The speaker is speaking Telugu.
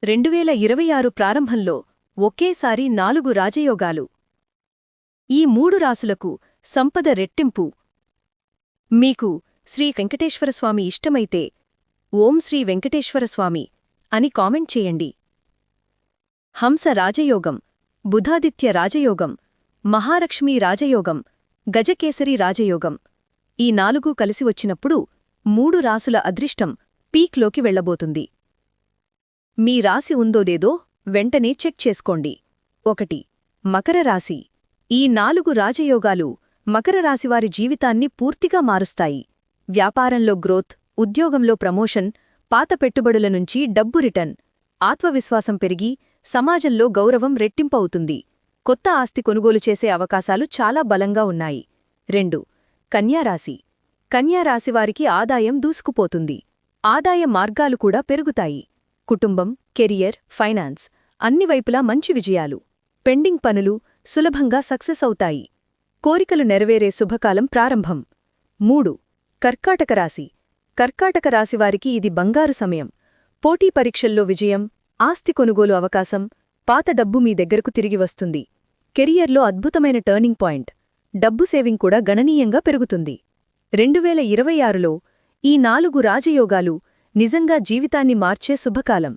2026 ప్రారంభంలో ఒకేసారి 4 రాజయోగాలు. ఈ 3 రాసులకు సంపద రెట్టింపు. మీకు శ్రీ వెంకటేశ్వరస్వామి ఇష్టమైతే ఓం శ్రీ వెంకటేశ్వరస్వామి అని కామెంట్ చేయండి. హంస రాజయోగం, బుధాదిత్య రాజయోగం, మహాలక్ష్మీ రాజయోగం, గజకేసరి రాజయోగం. ఈ 4 కలిసి వచ్చినప్పుడు 3 రాసుల అదృష్టం పీక్లోకి వెళ్లబోతుంది. మీ రాశి ఉందో లేదో వెంటనే చెక్ చేసుకోండి. 1. మకర రాశి. ఈ 4 రాజయోగాలు మకర రాశివారి జీవితాన్ని పూర్తిగా మారుస్తాయి. వ్యాపారంలో గ్రోత్, ఉద్యోగంలో ప్రమోషన్, పాత పెట్టుబడుల నుంచి డబ్బు రిటర్న్, ఆత్మవిశ్వాసం పెరిగి సమాజంలో గౌరవం రెట్టింపవుతుంది. కొత్త ఆస్తి కొనుగోలు చేసే అవకాశాలు చాలా బలంగా ఉన్నాయి. 2. కన్యారాశి. కన్యారాశివారికి ఆదాయం దూసుకుపోతుంది. ఆదాయ మార్గాలు కూడా పెరుగుతాయి. కుటుంబం, కెరియర్, ఫైనాన్స్ అన్ని వైపులా మంచి విజయాలు. పెండింగ్ పనులు సులభంగా సక్సెస్ అవుతాయి. కోరికలు నెరవేరే శుభకాలం ప్రారంభం. 3. కర్కాటక రాశి. కర్కాటక రాశివారికి ఇది బంగారు సమయం. పోటీ పరీక్షల్లో విజయం, ఆస్తి కొనుగోలు అవకాశం, పాత డబ్బు మీ దగ్గరకు తిరిగి వస్తుంది. కెరియర్లో అద్భుతమైన టర్నింగ్ పాయింట్. డబ్బు సేవింగ్ కూడా గణనీయంగా పెరుగుతుంది. 2026లో ఈ 4 రాజయోగాలు నిజంగా జీవితాన్ని మార్చే శుభకాలం.